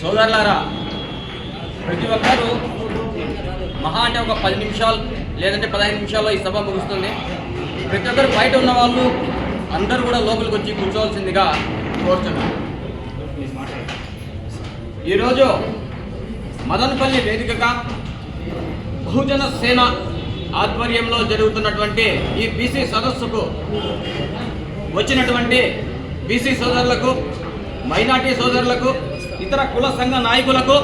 సోదరులారా, ప్రతి ఒక్కరూ మహా అంటే ఒక 10 నిమిషాలు లేదంటే 15 నిమిషాల్లో ఈ సభ ముగుస్తుంది. ప్రతి ఒక్కరు బయట ఉన్న వాళ్ళు అందరూ కూడా లోపలికి వచ్చి కూర్చోవలసిందిగా కోరుచున్నాను. ఈరోజు మదనపల్లి వేదికగా బహుజన సేన ఆధ్వర్యంలో జరుగుతున్నటువంటి ఈ బీసీ సదస్సుకు వచ్చినటువంటి బీసీ సోదరులకు, మైనార్టీ సోదరులకు, ఇతర కుల సంఘ నాయకులకు,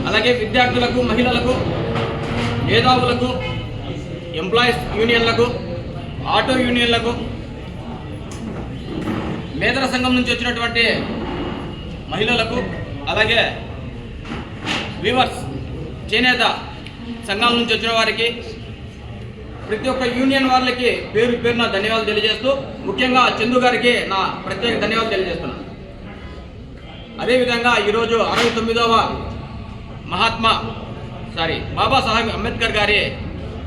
అలాగే విద్యార్థులకు, మహిళలకు, మేధావులకు, ఎంప్లాయీస్ యూనియన్లకు, ఆటో యూనియన్లకు, మేదర సంఘం నుంచి వచ్చినటువంటి మహిళలకు, అలాగే వీవర్స్ చేనేత సంఘాల నుంచి వచ్చిన వారికి, ప్రతి ఒక్క యూనియన్ వాళ్ళకి పేరు పేరున ధన్యవాదాలు తెలియజేస్తూ, ముఖ్యంగా చందు గారికి నా ప్రత్యేక ధన్యవాదాలు తెలియజేస్తున్నాను. అదేవిధంగా ఈరోజు 69వ బాబాసాహెబ్ అంబేద్కర్ గారి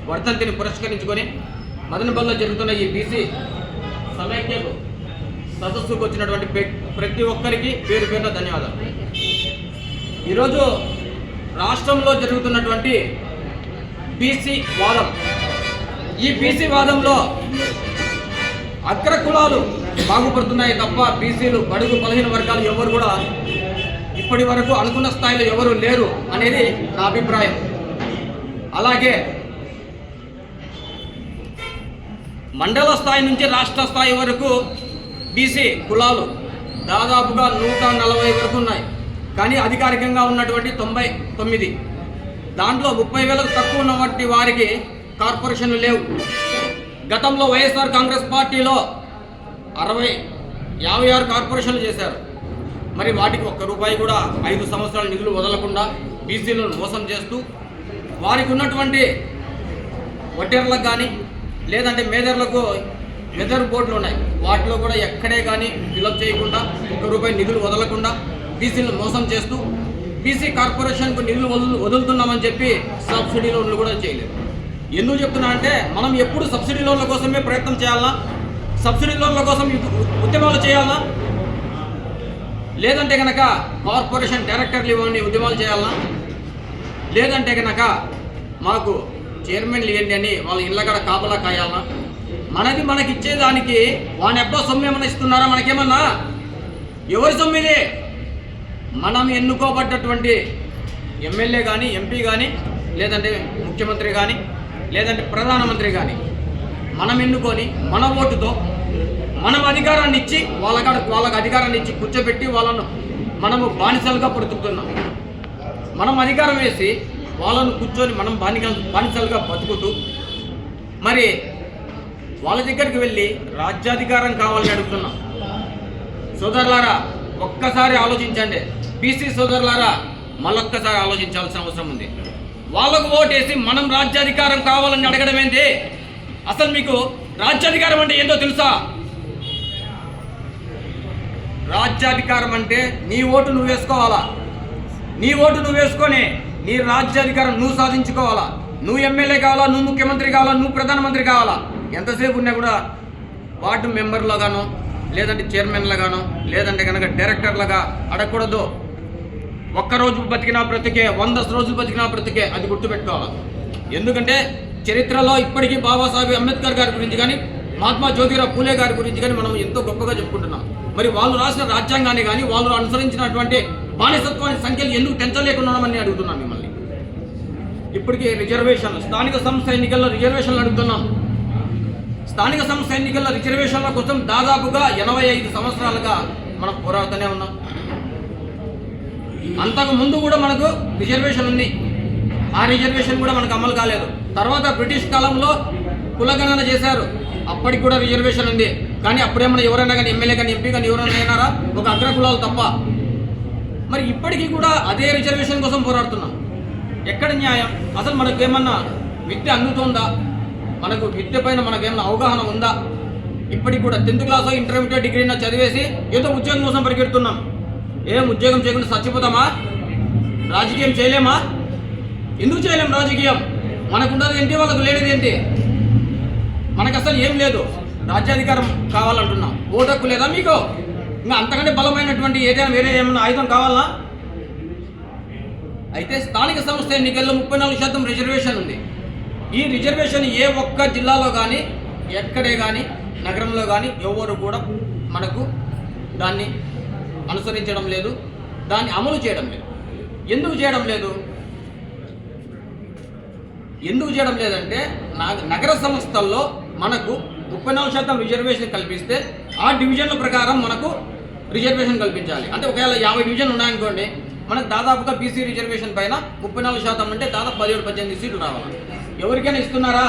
వర్ధంతిని పురస్కరించుకొని మదనపల్లిలో జరుగుతున్న ఈ బీసీ సమైక్యకు సదస్సుకు వచ్చినటువంటి ప్రతి ఒక్కరికి పేరు పేరున ధన్యవాదాలు. ఈరోజు రాష్ట్రంలో జరుగుతున్నటువంటి బీసీ వాదం, ఈ బీసీ వాదంలో అగ్ర కులాలు బాగుపడుతున్నాయి తప్ప బీసీలు, బడుగు బలహీన వర్గాలు ఎవరు కూడా ఇప్పటి వరకు అనుకున్న స్థాయిలో ఎవరు లేరు అనేది నా అభిప్రాయం. అలాగే మండల స్థాయి నుంచి రాష్ట్ర స్థాయి వరకు బీసీ కులాలు దాదాపుగా 140 వరకు ఉన్నాయి. కానీ అధికారికంగా ఉన్నటువంటి 99, దాంట్లో 30,000కు తక్కువ ఉన్నటువంటి వారికి కార్పొరేషన్లు లేవు. గతంలో వైఎస్ఆర్ కాంగ్రెస్ పార్టీలో 56 కార్పొరేషన్లు చేశారు. మరి వాటికి ఒక్క రూపాయి కూడా 5 సంవత్సరాల నిధులు వదలకుండా బీసీలను మోసం చేస్తూ వారికి ఉన్నటువంటి వడ్డేర్లకు కానీ లేదంటే మేదర్లకు వెదర్ బోర్డులు ఉన్నాయి, వాటిలో కూడా ఎక్కడే కానీ ఫిలప్ చేయకుండా ఒక్క రూపాయి నిధులు వదలకుండా బీసీలను మోసం చేస్తూ బీసీ కార్పొరేషన్కు నిధులు వదులుతున్నామని చెప్పి సబ్సిడీ లోన్లు కూడా చేయలేదు. ఎందుకు చెప్తున్నా అంటే మనం ఎప్పుడు సబ్సిడీ లోన్ల కోసమే ప్రయత్నం చేయాలా, సబ్సిడీ లోన్ల కోసం ఉద్యమాలు చేయాలా, లేదంటే కనుక కార్పొరేషన్ డైరెక్టర్లు ఇవ్వండి ఉద్యమాలు చేయాలా, లేదంటే కనుక మాకు చైర్మన్లు ఇవ్వండి అని వాళ్ళ ఇళ్ళగడ కాపలా కాయాలా. మనకి ఇచ్చేదానికి వాని అబ్బా సొమ్ము ఏమన్నా ఇస్తున్నారా? మనకేమన్నా ఎవరి సొమ్మిది? మనం ఎన్నుకోబడ్డటువంటి ఎమ్మెల్యే కానీ, ఎంపీ కానీ, లేదంటే ముఖ్యమంత్రి కానీ, లేదంటే ప్రధానమంత్రి కానీ మనం ఎన్నుకొని మన ఓటుతో మనం అధికారాన్ని ఇచ్చి వాళ్ళకి అధికారాన్ని ఇచ్చి కూర్చోబెట్టి వాళ్ళను మనము బానిసలుగా బ్రతుకుతున్నాం. మనం అధికారం వేసి వాళ్ళను కూర్చొని మనం బానిసలుగా బతుకుతూ మరి వాళ్ళ దగ్గరికి వెళ్ళి రాజ్యాధికారం కావాలని అడుగుతున్నాం. సోదరులారా, ఒక్కసారి ఆలోచించండి. బీసీ సోదరులారా, మళ్ళొక్కసారి ఆలోచించాల్సిన అవసరం ఉంది. వాళ్ళకు ఓటేసి మనం రాజ్యాధికారం కావాలని అడగడం ఏంటి? అసలు మీకు రాజ్యాధికారం అంటే ఏంటో తెలుసా? రాజ్యాధికారం అంటే నీ ఓటు నువ్వు వేసుకోవాలా, నీ ఓటు నువ్వు వేసుకొని నీ రాజ్యాధికారం నువ్వు సాధించుకోవాలా. నువ్వు ఎమ్మెల్యే కావాలా, నువ్వు ముఖ్యమంత్రి కావాలా, నువ్వు ప్రధానమంత్రి కావాలా. ఎంతసేపు ఉన్నా కూడా వార్డు మెంబర్లుగానో లేదంటే చైర్మన్లుగానో లేదంటే కనుక డైరెక్టర్లుగా అడగకూడదు. ఒక్కరోజు బతికినా బ్రతికే, 100 రోజులు బతికినా బ్రతికే, అది గుర్తుపెట్టుకోవాలి. ఎందుకంటే చరిత్రలో ఇప్పటికీ బాబాసాహెబ్ అంబేద్కర్ గారి గురించి కానీ, మహాత్మా జ్యోతిరావు పూలే గారి గురించి కానీ మనం ఎంతో గొప్పగా చెప్పుకుంటున్నాం. మరి వాళ్ళు రాసిన రాజ్యాంగాన్ని కానీ వాళ్ళు అనుసరించినటువంటి బానిసత్వాన్ని సంఖ్యలు ఎందుకు పెంచలేకున్నామని అడుగుతున్నాం మిమ్మల్ని. ఇప్పటికీ రిజర్వేషన్లు, స్థానిక సంస్థ ఎన్నికల్లో రిజర్వేషన్లు అడుగుతున్నాం. స్థానిక సంస్థ ఎన్నికల్లో రిజర్వేషన్ల కోసం దాదాపుగా 85 సంవత్సరాలుగా మనం పోరాడుతూనే ఉన్నాం. అంతకు ముందు కూడా మనకు రిజర్వేషన్ ఉంది, ఆ రిజర్వేషన్ కూడా మనకు అమలు కాలేదు. తర్వాత బ్రిటిష్ కాలంలో కులగణన చేశారు, అప్పటికి కూడా రిజర్వేషన్ ఉంది. కానీ అప్పుడేమన్నా ఎవరైనా కానీ ఎమ్మెల్యే కానీ ఎంపీ కానీ ఎవరైనా అయినారా? ఒక అగ్రకులాలు తప్ప. మరి ఇప్పటికీ కూడా అదే రిజర్వేషన్ కోసం పోరాడుతున్నాం. ఎక్కడ న్యాయం? అసలు మనకేమన్నా విద్య అందుతుందా? మనకు విద్య పైన మనకేమన్నా అవగాహన ఉందా? ఇప్పటికి కూడా 10th క్లాస్ ఇంటర్మీడియట్ డిగ్రీనా చదివేసి ఏదో ఉద్యోగం కోసం పరిగెడుతున్నాం. ఏం ఉద్యోగం చేయకుండా చచ్చిపోతామా? రాజకీయం చేయలేమా? ఎందుకు చేయలేం రాజకీయం? మనకున్నది ఏంటి, వాళ్ళకు లేనిది ఏంటి? మనకు అసలు ఏం లేదు. రాజ్యాధికారం కావాలంటున్నాం, ఓటు హక్కు లేదా మీకు? ఇంకా అంతకంటే బలమైనటువంటి ఏదైనా వేరే ఏమైనా ఆయుధం కావాలా? అయితే స్థానిక సంస్థ ఎన్నికల్లో 34% రిజర్వేషన్ ఉంది. ఈ రిజర్వేషన్ ఏ ఒక్క జిల్లాలో కానీ ఎక్కడే కానీ నగరంలో కానీ ఎవరు కూడా మనకు దాన్ని అనుసరించడం లేదు, దాన్ని అమలు చేయడం లేదు. ఎందుకు చేయడం లేదంటే నగర సంస్థల్లో మనకు 34% రిజర్వేషన్ కల్పిస్తే ఆ డివిజన్ల ప్రకారం మనకు రిజర్వేషన్ కల్పించాలి. అంటే ఒకవేళ 50 డివిజన్లు ఉన్నాయనుకోండి, మనకు దాదాపుగా బీసీ రిజర్వేషన్ పైన 34% అంటే దాదాపు 17-18 సీట్లు రావాలి. ఎవరికైనా ఇస్తున్నారా?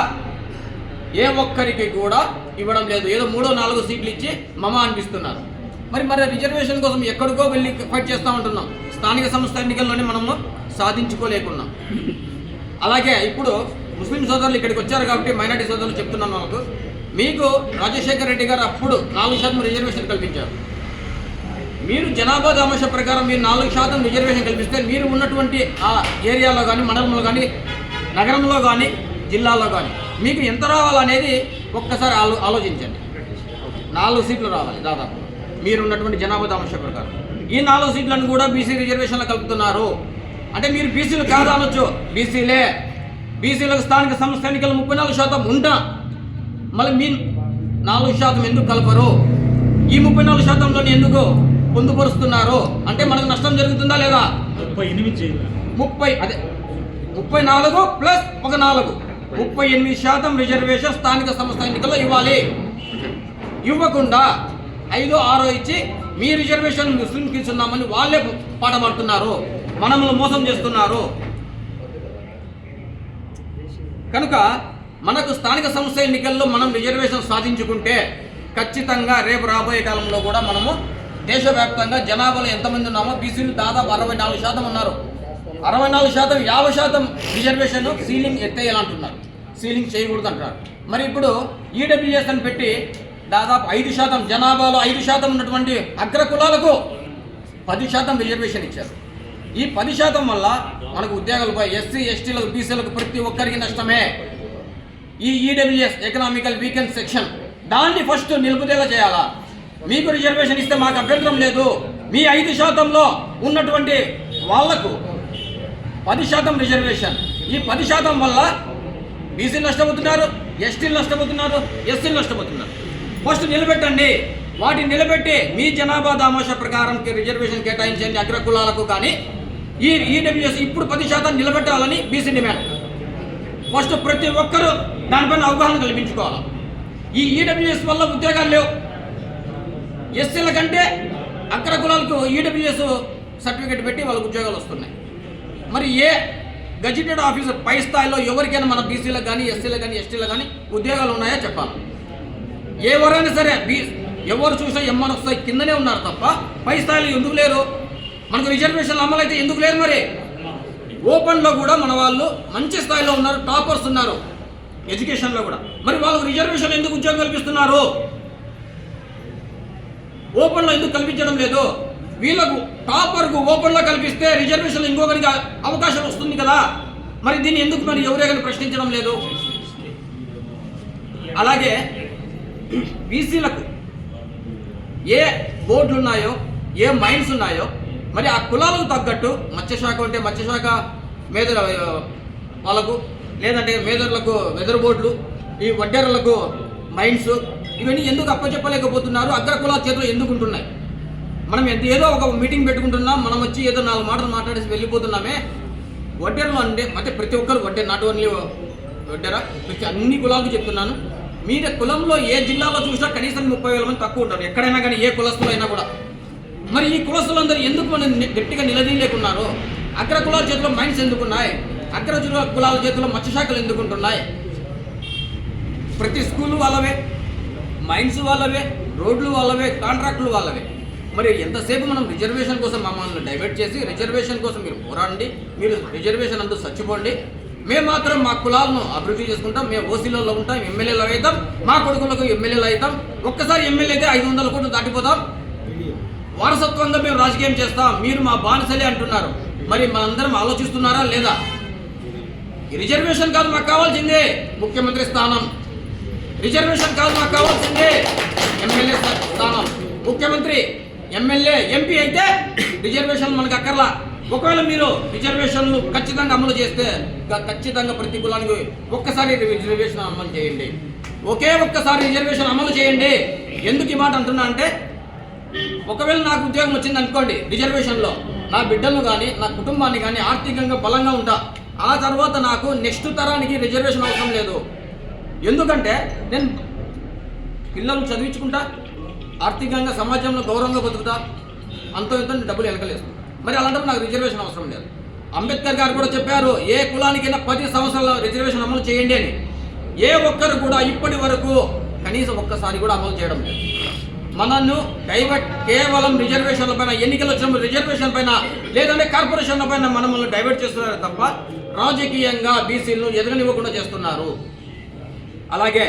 ఏ ఒక్కరికి కూడా ఇవ్వడం లేదు. ఏదో 3-4 సీట్లు ఇచ్చి మమ అనిపిస్తున్నారు. మరి రిజర్వేషన్ కోసం ఎక్కడికో వెళ్ళి ఫైట్ చేస్తూ ఉంటున్నాం. స్థానిక సంస్థ ఎన్నికల్లోనే మనము సాధించుకోలేకున్నాం. అలాగే ఇప్పుడు ముస్లిం సోదరులు ఇక్కడికి వచ్చారు కాబట్టి మైనార్టీ సోదరులు చెప్తున్నాను వాళ్ళకు, మీకు రాజశేఖర రెడ్డి గారు అప్పుడు 4% రిజర్వేషన్ కల్పించారు. మీరు జనాభా దామాష ప్రకారం మీరు 4% రిజర్వేషన్ కల్పిస్తే మీరు ఉన్నటువంటి ఆ ఏరియాలో కానీ, మండలంలో కానీ, నగరంలో కానీ, జిల్లాలో కానీ మీకు ఎంత రావాలనేది ఒక్కసారి ఆలోచించండి. 4 సీట్లు రావాలి దాదాపు మీరున్నటువంటి జనాభా దామాష ప్రకారం. ఈ 4 సీట్లను కూడా బీసీ రిజర్వేషన్లో కలుపుతున్నారు. అంటే మీరు బీసీలు కాదు అనొచ్చు, బీసీలకు స్థానిక సంస్థ ఎన్నికలు 34% ఉంటా, మళ్ళీ మీ 4% ఎందుకు కలపరు? ఈ 34%లో ఎందుకు పొందుపరుస్తున్నారు? అంటే మనకు నష్టం జరుగుతుందా లేదా? 34 ప్లస్ ఒక 4 38% రిజర్వేషన్ స్థానిక సంస్థ ఎన్నికల్లో ఇవ్వాలి. ఇవ్వకుండా 5-6 ఇచ్చి మీ రిజర్వేషన్ ముస్లింకి ఇస్తున్నామని వాళ్ళే పాటపడుతున్నారు, మనల్ని మోసం చేస్తున్నారు. కనుక మనకు స్థానిక సంస్థ ఎన్నికల్లో మనం రిజర్వేషన్ సాధించుకుంటే ఖచ్చితంగా రేపు రాబోయే కాలంలో కూడా మనము దేశవ్యాప్తంగా జనాభాలో ఎంతమంది ఉన్నామో బీసీలు దాదాపు 64% ఉన్నారు. 64% 50% రిజర్వేషన్ సీలింగ్ ఎత్తేయాలంటున్నారు, సీలింగ్ చేయకూడదు అంటున్నారు. మరి ఇప్పుడు ఈడబ్ల్యూఎస్ అని పెట్టి దాదాపు 5% జనాభాలో 5% ఉన్నటువంటి అగ్ర కులాలకు 10% రిజర్వేషన్ ఇచ్చారు. ఈ 10% వల్ల మనకు ఉద్యోగాలపై ఎస్సీ ఎస్టీలకు బీసీలకు ప్రతి ఒక్కరికి నష్టమే. ఈ ఈడబ్ల్యూఎస్ ఎకనామికల్ వీకెండ్ సెక్షన్ దాన్ని ఫస్ట్ నిలుపుదల చేయాలా? మీకు రిజర్వేషన్ ఇస్తే మాకు అభ్యంతరం లేదు, మీ 5%లో ఉన్నటువంటి వాళ్లకు 10% రిజర్వేషన్. ఈ 10% వల్ల బీసీలు నష్టపోతున్నారు, ఎస్టీలు నష్టపోతున్నారు, ఎస్సీలు నష్టపోతున్నారు. ఫస్ట్ నిలబెట్టండి, వాటిని నిలబెట్టి మీ జనాభా దామాష ప్రకారం రిజర్వేషన్ కేటాయించండి అగ్ర కులాలకు. కానీ ఈ ఈడబ్ల్యూఎస్ ఇప్పుడు 10% నిలబెట్టాలని బీసీ డిమాండ్. ఫస్ట్ ప్రతి ఒక్కరూ దానిపైన అవగాహన కల్పించుకోవాలి. ఈ ఈడబ్ల్యూఎస్ వల్ల ఉద్యోగాలు లేవు. ఎస్సీల కంటే అగ్ర కులాలకు ఈడబ్ల్యూఎస్ సర్టిఫికేట్ పెట్టి వాళ్ళకు ఉద్యోగాలు వస్తున్నాయి. మరి ఏ గజిటెడ్ ఆఫీసర్ పై స్థాయిలో ఎవరికైనా మన బీసీలకు కానీ, ఎస్సీలకు కానీ, ఎస్టీలకు కానీ ఉద్యోగాలు ఉన్నాయో చెప్పాలి. ఎవరైనా సరే ఎవరు చూసినా ఎంఆర్ స్థాయి కిందనే ఉన్నారు తప్ప పై స్థాయిలో ఎందుకు లేరు? మనకు రిజర్వేషన్లు అమలైతే ఎందుకు లేరు? మరి ఓపెన్లో కూడా మన వాళ్ళు మంచి స్థాయిలో ఉన్నారు, టాపర్స్ ఉన్నారు ఎడ్యుకేషన్లో కూడా. మరి వాళ్ళకు రిజర్వేషన్ ఎందుకు ఉద్యోగం కల్పిస్తున్నారు? ఓపెన్లో ఎందుకు కల్పించడం లేదు? వీళ్ళకు టాపర్కు ఓపెన్లో కల్పిస్తే రిజర్వేషన్ ఇంకొకరికి అవకాశం వస్తుంది కదా. మరి దీన్ని ఎందుకు మరి ఎవరైనా ప్రశ్నించడం లేదు? అలాగే బీసీలకు ఏ బోర్డులు ఉన్నాయో, ఏ మైన్స్ ఉన్నాయో, మరి ఆ కులాలకు తగ్గట్టు మత్స్యశాఖ ఉంటే మత్స్యశాఖ మేదర వాళ్ళకు, లేదంటే మేదర్లకు వెదర్ బోర్డులు, ఈ వడ్డేర్లకు మైన్స్, ఇవన్నీ ఎందుకు అప్పచెప్పలేకపోతున్నారు? అగ్ర కులాల చేతులు ఎందుకు ఉంటున్నాయి? మనం ఏదో ఒక మీటింగ్ పెట్టుకుంటున్నాం, మనం వచ్చి ఏదో 4 మాటలు మాట్లాడేసి వెళ్ళిపోతున్నామే. వడ్డేరు అంటే ಮತ್ತೆ ప్రతి ఒక్కరు వడ్డే, నాట్ ఓన్లీ వడ్డేరా, ప్రతి అన్ని కులాలకు చెప్తున్నాను. మీరు కులంలో ఏ జిల్లాలో చూసినా కనీసం 30,000 మంది తక్కువ ఉంటారు, ఎక్కడైనా కానీ, ఏ కులస్తులు అయినా కూడా. మరి ఈ కులస్తులందరూ ఎందుకు మనం గట్టిగా నిలదీయలేకున్నారు? అగ్ర కులాల చేతిలో మైన్స్ ఎందుకున్నాయి? అగ్ర కులాల చేతిలో మత్స్యశాఖలు ఎందుకుంటున్నాయి? ప్రతి స్కూలు వాళ్ళవే, మైన్స్ వాళ్ళవే, రోడ్లు వాళ్ళవే, కాంట్రాక్టులు వాళ్ళవే. మరి ఎంతసేపు మనం రిజర్వేషన్ కోసం మమ్మల్ని డైవర్ట్ చేసి రిజర్వేషన్ కోసం మీరు పోరాడండి, మీరు రిజర్వేషన్ అంటూ చచ్చిపోండి, మేము మాత్రం మా కులాలను అభివృద్ధి చేసుకుంటాం, మేము ఓసీలలో ఉంటాం, ఎమ్మెల్యేలు అవుతాం, మా కొడుకులకు ఎమ్మెల్యేలు అవుతాం, ఒక్కసారి ఎమ్మెల్యే అయితే 500 కోట్లు దాటిపోతాం, వారసత్వంగా మేము రాజకీయం చేస్తాం, మీరు మా బానిసలే అంటున్నారు. మరి మనందరం ఆలోచిస్తున్నారా లేదా? రిజర్వేషన్ కాదు మాకు కావాల్సిందే ముఖ్యమంత్రి స్థానం, రిజర్వేషన్ కాదు మాకు కావాల్సిందే ఎమ్మెల్యే స్థానం. ముఖ్యమంత్రి, ఎమ్మెల్యే, ఎంపీ అయితే రిజర్వేషన్ మనకు అక్కర్లా. ఒకవేళ మీరు రిజర్వేషన్లు ఖచ్చితంగా అమలు చేస్తే ఖచ్చితంగా ప్రతి కులానికి ఒక్కసారి రిజర్వేషన్ అమలు చేయండి. ఒకే ఒక్కసారి రిజర్వేషన్ అమలు చేయండి. ఎందుకు ఈ మాట అంటున్నా అంటే, ఒకవేళ నాకు ఉద్యోగం వచ్చింది అనుకోండి, రిజర్వేషన్లో నా బిడ్డలను కానీ నా కుటుంబాన్ని కానీ ఆర్థికంగా బలంగా ఉంటా. ఆ తర్వాత నాకు నెక్స్ట్ తరానికి రిజర్వేషన్ అవసరం లేదు. ఎందుకంటే నేను పిల్లలు చదివించుకుంటా, ఆర్థికంగా సమాజంలో గౌరవంగా బతుకుతా, అంతో ఇంత డబ్బులు వెనకలేస్తాను. మరి అలాంటప్పుడు నాకు రిజర్వేషన్ అవసరం లేదు. అంబేద్కర్ గారు కూడా చెప్పారు, ఏ కులానికైనా 10 సంవత్సరాల రిజర్వేషన్ అమలు చేయండి అని. ఏ ఒక్కరు కూడా ఇప్పటి వరకు కనీసం ఒక్కసారి కూడా అమలు చేయడం లేదు. మనను డైవర్ట్ కేవలం రిజర్వేషన్ల పైన, ఎన్నికలు వచ్చినప్పుడు రిజర్వేషన్ పైన లేదంటే కార్పొరేషన్ల పైన మనల్ని డైవర్ట్ చేస్తున్నారు తప్ప రాజకీయంగా బీసీలను ఎదగనివ్వకుండా చేస్తున్నారు. అలాగే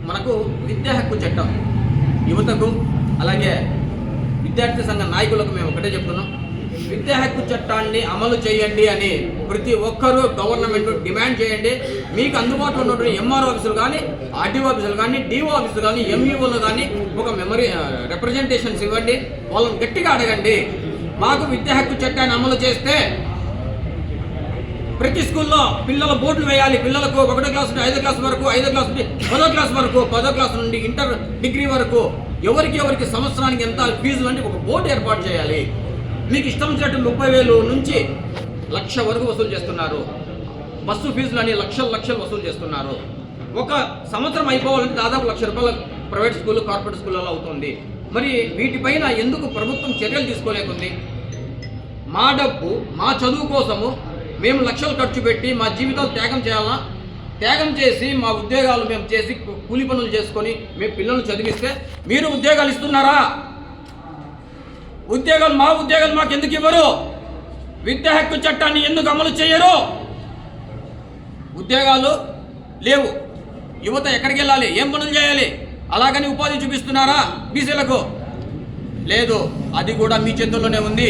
మనకు విద్యా హక్కు చట్టం యువతకు అలాగే విద్యార్థి సంఘ నాయకులకు మేము ఒకటే చెప్తున్నాం, విద్యా హక్కు చట్టాన్ని అమలు చేయండి అని ప్రతి ఒక్కరూ గవర్నమెంట్ డిమాండ్ చేయండి. మీకు అందుబాటులో ఉన్నటువంటి ఎంఆర్ఓ ఆఫీసులు కానీ, ఆర్టీఓ ఆఫీసులు కానీ, డిఓ ఆఫీసులు కానీ, ఎంఈఓలు కానీ ఒక రిప్రజెంటేషన్స్ ఇవ్వండి. వాళ్ళని గట్టిగా అడగండి, మాకు విద్యా హక్కు చట్టాన్ని అమలు చేస్తే ప్రతి స్కూల్లో పిల్లల బోర్డులు వేయాలి. పిల్లలకు 1వ క్లాస్ నుండి 5వ క్లాస్ వరకు, 5వ క్లాస్ నుండి 10వ క్లాస్ వరకు, 10వ క్లాస్ నుండి ఇంటర్ డిగ్రీ వరకు ఎవరికి సంవత్సరానికి ఎంత ఫీజులు అంటే ఒక బోర్డు ఏర్పాటు చేయాలి. మీకు ఇష్టం వచ్చినట్టు 30,000 నుంచి 1,00,000 వరకు వసూలు చేస్తున్నారు. బస్సు ఫీజులు అని లక్షలు వసూలు చేస్తున్నారు. ఒక సంవత్సరం అయిపోవాలంటే దాదాపు ₹1,00,000 ప్రైవేట్ స్కూల్, కార్పొరేట్ స్కూళ్ళలో అవుతుంది. మరి వీటిపైన ఎందుకు ప్రభుత్వం చర్యలు తీసుకోలేకుంది? మా డబ్బు మా చదువు కోసము మేము లక్షలు ఖర్చు పెట్టి మా జీవితాలు త్యాగం చేయాలా? త్యాగం చేసి మా ఉద్యోగాలు మేము చేసి కూలి పనులు చేసుకొని మేము పిల్లల్ని చదివిస్తే మీరు ఉద్యోగాలు ఇస్తున్నారా? మా ఉద్యోగాలు మాకు ఎందుకు ఇవ్వరు? విద్యా హక్కు చట్టాన్ని ఎందుకు అమలు చేయరు? ఉద్యోగాలు లేవు, యువత ఎక్కడికి వెళ్ళాలి? ఏం పనులు చేయాలి? అలాగని ఉపాధి చూపిస్తున్నారా బీసీలకు? లేదు, అది కూడా మీ చేతుల్లోనే ఉంది.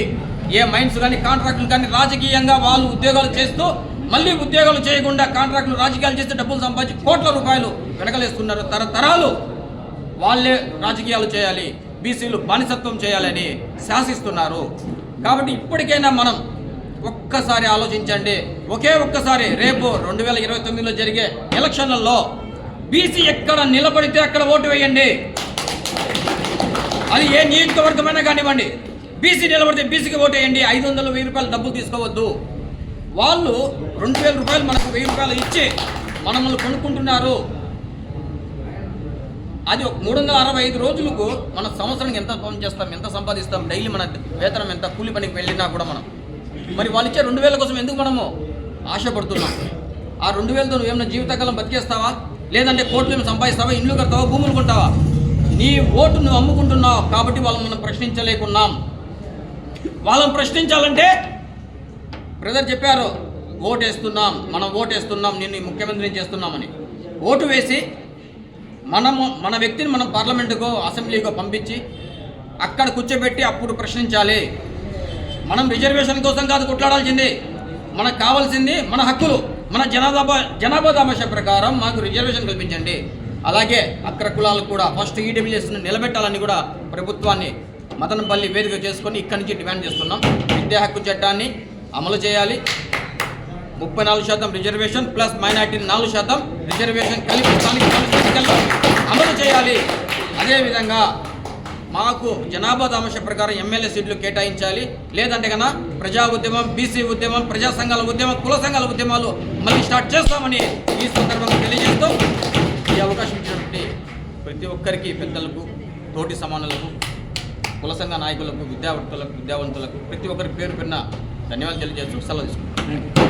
ఏ మైన్స్ కానీ కాంట్రాక్టులు కానీ రాజకీయంగా వాళ్ళు ఉద్యోగాలు చేస్తూ మళ్ళీ ఉద్యోగాలు చేయకుండా కాంట్రాక్టులు రాజకీయాలు చేస్తే డబ్బులు సంపాదించి కోట్ల రూపాయలు వెనకలేస్తున్నారు. తరతరాలు వాళ్ళే రాజకీయాలు చేయాలి, బీసీలు బానిసత్వం చేయాలని శాసిస్తున్నారు. కాబట్టి ఇప్పటికైనా మనం ఒక్కసారి ఆలోచించండి. ఒకే ఒక్కసారి రేపు 2029లో జరిగే ఎలక్షన్లలో బీసీ ఎక్కడ నిలబడితే అక్కడ ఓటు వేయండి. అది ఏ నియోజకవర్గమైనా కానివ్వండి. బీసీ నిలబడితే బీసీకి ఓటు వేయండి. 500, 1000 రూపాయలు డబ్బులు తీసుకోవద్దు. వాళ్ళు 2,000 రూపాయలు మనకు 1000 రూపాయలు ఇచ్చి మనల్ని కొనుక్కుంటున్నారు. అది 365 రోజులకు మన సంవత్సరానికి ఎంత పని చేస్తాం, ఎంత సంపాదిస్తాం, డైలీ మన వేతనం ఎంత, కూలి పనికి వెళ్ళినా కూడా మనం మరి వాళ్ళు ఇచ్చే 2,000 కోసం ఎందుకు మనము ఆశపడుతున్నాం? ఆ 2,000తో నువ్వేమన్నా జీవితకాలం బతికేస్తావా? లేదంటే కోట్లు ఏమి సంపాదిస్తావా? ఇల్లు కడతావా? భూములు కొంటావా? నీ ఓటు నువ్వు అమ్ముకుంటున్నావు. కాబట్టి వాళ్ళని మనం ప్రశ్నించలేకున్నాం. వాళ్ళని ప్రశ్నించాలంటే బ్రదర్ చెప్పారు, ఓటేస్తున్నాం, మనం ఓటేస్తున్నాం, నిన్ను ముఖ్యమంత్రిని చేస్తున్నామని. ఓటు వేసి మన వ్యక్తిని మనం పార్లమెంటుకో అసెంబ్లీకో పంపించి అక్కడ కూర్చోబెట్టి అప్పుడు ప్రశ్నించాలి. మనం రిజర్వేషన్ కోసం కాదు కొట్లాడాల్సింది. మనకు కావాల్సింది మన హక్కులు. మన జనాభా దామాష ప్రకారం మాకు రిజర్వేషన్ కల్పించండి. అలాగే అగ్ర కులాలకు కూడా ఫస్ట్ ఈడబ్ల్యూఎస్ని నిలబెట్టాలని కూడా ప్రభుత్వాన్ని మదనపల్లి వేదిక చేసుకొని ఇక్కడి నుంచి డిమాండ్ చేస్తున్నాం. విద్యా హక్కు చట్టాన్ని అమలు చేయాలి. 34% రిజర్వేషన్ ప్లస్ మైనార్టీ 4% రిజర్వేషన్ కలిపి స్థానిక ఎన్నికల్లో అమలు చేయాలి. అదేవిధంగా మాకు జనాభా దామాష ప్రకారం ఎమ్మెల్యే సీట్లు కేటాయించాలి. లేదంటే కన్నా ప్రజా ఉద్యమం, బీసీ ఉద్యమం, ప్రజా సంఘాల ఉద్యమం, కుల సంఘాల ఉద్యమాలు మళ్ళీ స్టార్ట్ చేస్తామని ఈ సందర్భంగా తెలియజేస్తూ ఈ అవకాశం ఇచ్చినటువంటి ప్రతి ఒక్కరికి, పెద్దలకు, తోటి సమానులకు, కుల సంఘ నాయకులకు, విద్యావంతులకు ప్రతి ఒక్కరి పేరు ధన్యవాదాలు తెలియజేస్తూ సెలవు తీసుకుంటాం.